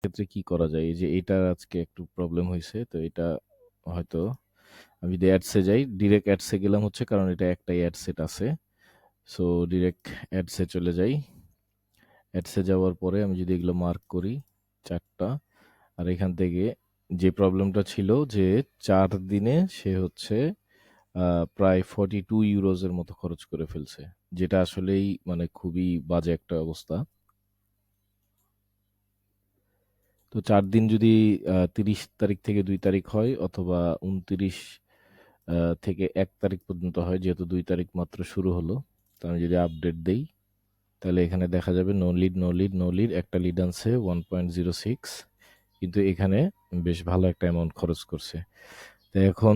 ক্ষেত্রে কি করা যায়? এই যে এইটার আজকে একটু প্রবলেম হইছে। তো এটা হয়তো আমি যদি অ্যাডসে যাই, ডিরেক্ট অ্যাডসে গেলাম হচ্ছে কারণ এটা একটাই অ্যাড সেট আছে। সো ডিরেক্ট অ্যাডসে চলে যাই। অ্যাডসে যাওয়ার পরে আমি যদি এগুলো মার্ক করি ৪ টা, আর এখান থেকে যে প্রবলেমটা ছিল যে ৪ দিনে সে হচ্ছে প্রায় 42 ইউরোজ এর মতো খরচ করে ফেলছে। যেটা আসলেই মানে খুবই বাজে একটা অবস্থা। তো ৪ দিন যদি ৩০ তারিখ থেকে ২ তারিখ হয় অথবা ২৯ থেকে ১ তারিখ পর্যন্ত হয়, যেহেতু ২ তারিখ মাত্র শুরু হলো। তো আমি যদি আপডেট দেই, তাহলে এখানে দেখা যাবে no lead, no lead, no lead. একটা লিড আনছে 1.06, কিন্তু এখানে বেশ ভালো একটা অ্যামাউন্ট খরচ করছে। তো এখন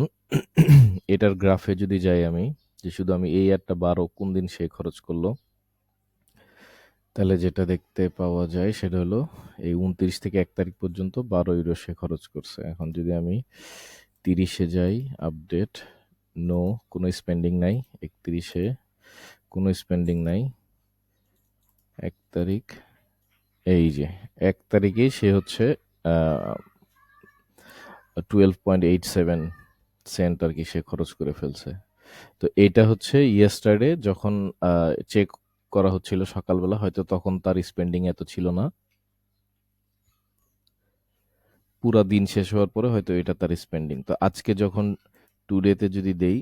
এটার গ্রাফে যদি যাই আমি, যে শুধু আমি এই একটা ১২ কোন দিন সে খরচ করলো, তাহলে যেটা দেখতে পাওয়া যায় সেটা হলো এই ২৯ থেকে ১ তারিখ পর্যন্ত ১২ ইউরো সে খরচ করছে। এখন যদি আমি ৩০-এ যাই, আপডেট, নো, কোনো স্পেন্ডিং নাই। ৩১-এ কোনো স্পেন্ডিং নাই। ১ তারিখ, এই যে ১ তারিখেই সে হচ্ছে আ 12.87 সেন্ট আরকি সে খরচ করে ফেলছে। তো এইটা হচ্ছে ইয়েস্টারডে যখন চেক করা হচ্ছিল সকালবেলা, হয়তো তখন তার স্পেন্ডিং এত ছিল না। পুরা দিন শেষ হওয়ার পরে হয়তো এটা তার স্পেন্ডিং। তো আজকে যখন টুডেতে যদি দেই,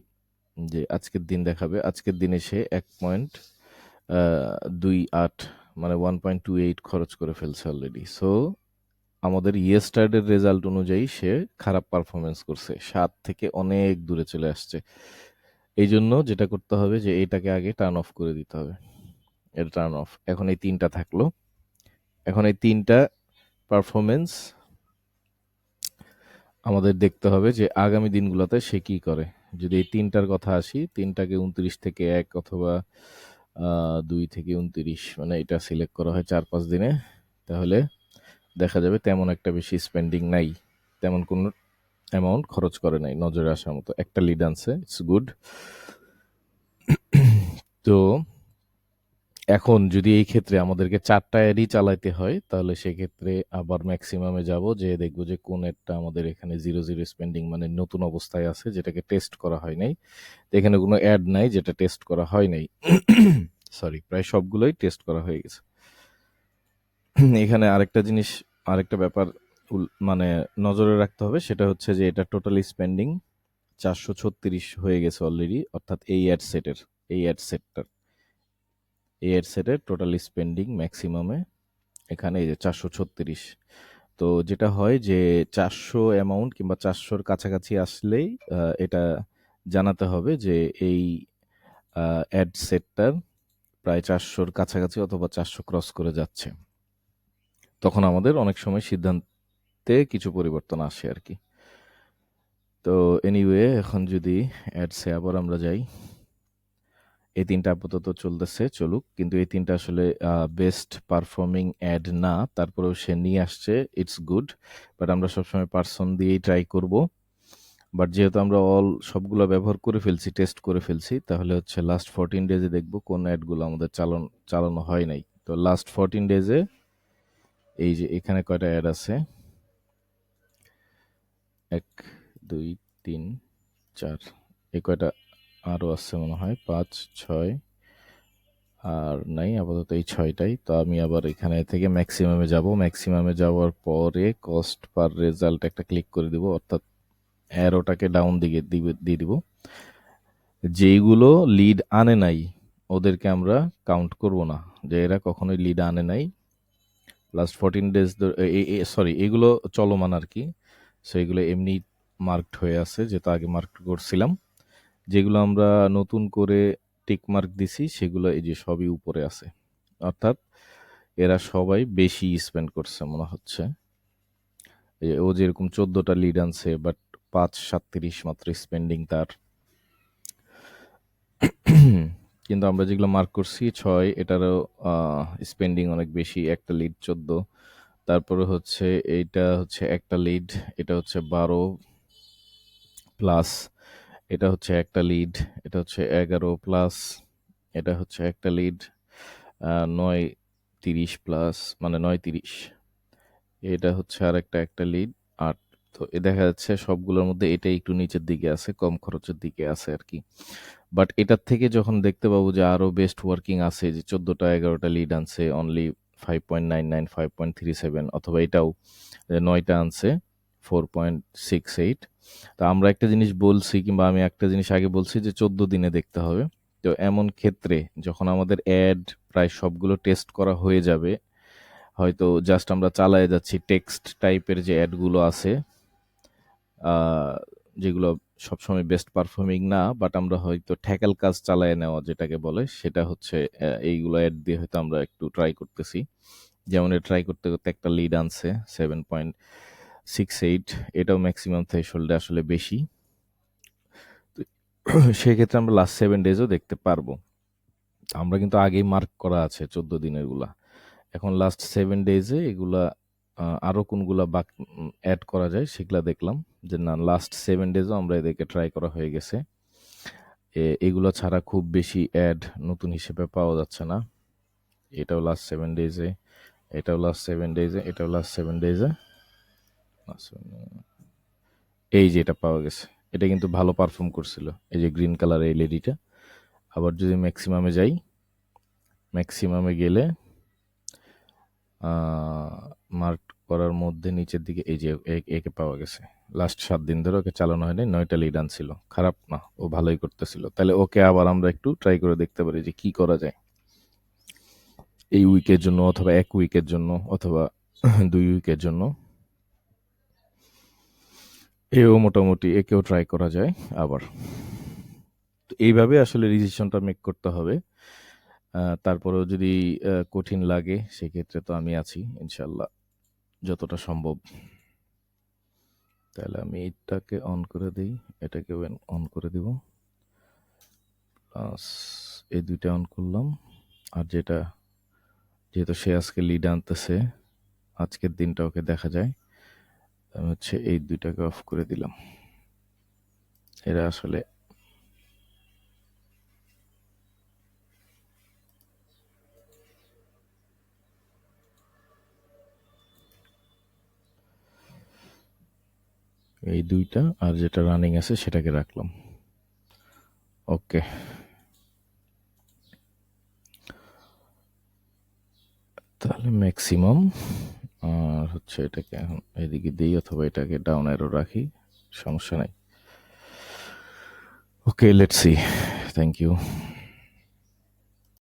যে আজকের দিন দেখাবে, আজকের দিনে সে 1.28 মানে 1.28 খরচ করে ফেলছে অলরেডি। সো আমাদের ইয়েস্টারডের রেজাল্ট অনুযায়ী সে খারাপ পারফরম্যান্স করছে। ৭ থেকে অনেক দূরে চলে আসছে। এইজন্য যেটা করতে হবে যে এটাকে আগে টার্ন অফ করে দিতে হবে। এটা টার্ন অফ। এখন এই ৩ টা থাকলো। এখন এই ৩ টা পারফরম্যান্স আমাদের দেখতে হবে যে আগামী দিনগুলোতে সে কি করে। যদি এই ৩ টার কথা আসি, ৩ টাকে ২৯ থেকে ১ অথবা ২ থেকে ২৯ মানে এটা সিলেক্ট করা হয় ৪-৫ দিনে, তাহলে দেখা যাবে তেমন একটা বেশি স্পেন্ডিং নাই। তেমন কোনো অ্যামাউন্ট খরচ করে নাই নজরে আসার মতো। একটা লিড আনছে, ইটস গুড। তো এখন যদি এই ক্ষেত্রে আমাদেরকে ৪ টা অ্যাডই চালাইতে হয়, তাহলে সেক্ষেত্রে আবার ম্যাক্সিমামে যাবো, যেয়ে দেখবো যে কোন অ্যাডটা আমাদের এখানে 0 স্পেন্ডিং মানে নতুন অবস্থায় আছে, যেটাকে টেস্ট করা হয় নাই। তো এখানে কোনো অ্যাড নাই যেটা টেস্ট করা হয় নাই। সরি, প্রায় সবগুলোই টেস্ট করা হয়ে গেছে। এখানে আরেকটা জিনিস, আরেকটা ব্যাপার মানে নজরে রাখতে হবে, সেটা হচ্ছে যে এটা টোটাল স্পেন্ডিং ৪৩৬ হয়ে গেছে অলরেডি, অর্থাৎ এই অ্যাড সেটের, এই অ্যাড সেটটার, এই অ্যাড সেটের টোটাল স্পেন্ডিং ম্যাক্সিমামে এখানে এই যে ৪৩৬। তো যেটা হয় যে ৪০০ অ্যামাউন্ট কিংবা ৪০০-র কাছাকাছি আসলেই এটা জানাতে হবে যে এই অ্যাড সেটটার প্রায় ৪০০-র কাছাকাছি অথবা ৪০০ ক্রস করে যাচ্ছে। তখন আমাদের অনেক সময় সিদ্ধান্তে কিছু পরিবর্তন আসে আরকি। তো এনিওয়ে, এখন যদি অ্যাডসে আবার আমরা যাই, এই ৩ টা আপাতত চলতেছে, চলুক। কিন্তু এই ৩ টা আসলে বেস্ট পারফর্মিং অ্যাড না। তারপরেও সে নিয়ে আসছে, ইটস গুড। বাট আমরা সবসময় পারসন দিয়েই ট্রাই করব। বাট যেহেতু আমরা সবগুলা ব্যবহার করে ফেলছি, টেস্ট করে ফেলছি, তাহলে হচ্ছে লাস্ট 14 ডেজে দেখব কোন অ্যাডগুলো আমাদের চালানো হয় নাই। তো লাস্ট 14 ডেজে এই যে এখানে কয়টা অ্যাড আছে? ১, ২, ৩, ৪, এই কয়টা আরও আছে মনে হয়, ৫, ৬, আর নাই, আপাতত এই ৬ টাই। তো আমি আবার এখানে থেকে ম্যাক্সিমামে যাব। ম্যাক্সিমামে যাওয়ার পরে কস্ট পার রেজাল্ট একটা ক্লিক করে দিব, অর্থাৎ অ্যারোটাকে ডাউন দিকে দিয়ে দিব। যেইগুলো লিড আনে নাই ওদেরকে আমরা কাউন্ট করব না, যে এরা কখনোই লিড আনে নাই। লাস্ট 14 ডেজ সরি, এগুলো চলমান আর কি। সো এগুলো এমনি মার্কড হয়ে আছে, যেটা আগে মার্ক করছিলাম। যেগুলো আমরা নতুন করে টিক মার্ক দিছি সেগুলো এই যে সবই উপরে আছে, অর্থাৎ এরা সবাই বেশি স্পেন্ড করছে মনে হচ্ছে। ও যেরকম 14টা লিড আনছে, বাট 5.37 মাত্র স্পেন্ডিং তার। কিন্তু আমরা যেগুলো মার্ক করছি 6, এটারও স্পেন্ডিং অনেক বেশি। একটা লিড 14, তারপরে হচ্ছে এইটা হচ্ছে একটা লিড, এটা হচ্ছে 12 প্লাস, এটা হচ্ছে একটা লিড, এটা হচ্ছে 11 প্লাস, এটা হচ্ছে একটা লিড 9.30 প্লাস মানে 9.30, এটা হচ্ছে একটা লিড। আর তো দেখা যাচ্ছে সবগুলোর মধ্যে এটাই একটু নিচের দিকে আছে, কম খরচের দিকে আছে আর কি। বাট এটার থেকে যখন দেখতে পাবো যে আরো বেস্ট ওয়ার্কিং আছে, যে 14টা 11টা লিড আনছে অনলি 5.99 5.37, অথবা এটাও 9টা আনছে 4.68। তো আমরা একটা জিনিস বলছি, কিংবা আমি একটা জিনিস আগে বলছি যে 14 দিনে দেখতে হবে। তো এমন ক্ষেত্রে যখন আমাদের অ্যাড প্রায় সবগুলো টেস্ট করা হয়ে যাবে, হয়তো জাস্ট আমরা চালায় যাচ্ছি টেক্সট টাইপের যে অ্যাডগুলো আছে, আহ, যেগুলো সবসময় বেস্ট পারফর্মিং না, বাট আমরা হয়তো ট্যাকল কাজ চালায় নেওয়া যেটাকে বলে, সেটা হচ্ছে এইগুলো অ্যাড দিয়ে হয়তো আমরা একটু ট্রাই করতেছি। যেমন ট্রাই করতে করতে একটা লিড আনছে 7.68, এটাও ম্যাক্সিমাম থ্রেশহোল্ডে আসলে বেশি। তো সেক্ষেত্রে আমরা লাস্ট 7 ডেজও দেখতে পারবো। আমরা কিন্তু আগেই মার্ক করা আছে 14 দিনের গুলা। এখন লাস্ট 7 ডেজে এগুলা আরো কোনগুলা বাক অ্যাড করা যায় সেগুলা দেখলাম, যে না লাস্ট 7 ডেজও আমরা এদেরকে ট্রাই করা হয়ে গেছে। এগুলো ছাড়া খুব বেশি অ্যাড নতুন হিসেবে পাওয়া যাচ্ছে না। এটাও লাস্ট 7 ডেজে, এটাও লাস্ট 7 ডেজে, এটাও লাস্ট 7 ডেজে। এই যে এটা পাওয়া গেছে, এটা কিন্তু ভালো পারফর্ম করছিল, এই যে গ্রিন কালার এলইডিটা। আবার যদি ম্যাক্সিমামে যাই, ম্যাক্সিমামে গেলে মার্ক করার মধ্যে নিচের দিকে এই যে একে পাওয়া গেছে। লাস্ট 7 দিন ধরে ওকে চালানো হয়নি, 9টা লিড আনছিল, খারাপ না, ও ভালোই করতেছিল। তাহলে ওকে আবার আমরা একটু ট্রাই করে দেখতে পারি যে কি করা যায় এই উইকের জন্য, অথবা 1 উইকের জন্য, অথবা 2 উইকের জন্য। এও মোটামুটি একেও ট্রাই করা যায় আবার। তো এইভাবে আসলে ডিসিশনটা মেক করতে হবে। তারপরেও যদি কঠিন লাগে, সেক্ষেত্রে তো আমি আছি ইনশাল্লাহ যতটা সম্ভব। তাহলে আমি এটাকে অন করে দিই, এটাকে অন করে দিব, প্লাস এই দুইটা অন করলাম। আর যেহেতু সে আজকে লিড আনতেছে, আজকের দিনটা ওকে দেখা যায়, আমি হচ্ছে এই দুইটাকে অফ করে দিলাম। এরা আসলে এই দুইটা, আর যেটা রানিং আছে সেটাকে রাখলাম। ওকে, তাহলে ম্যাক্সিমাম, আর হচ্ছে এটাকে এখন এদিকে দিই, অথবা এটাকে ডাউন অ্যারো রাখি, সমস্যা নাই। Okay, let's see. Thank you.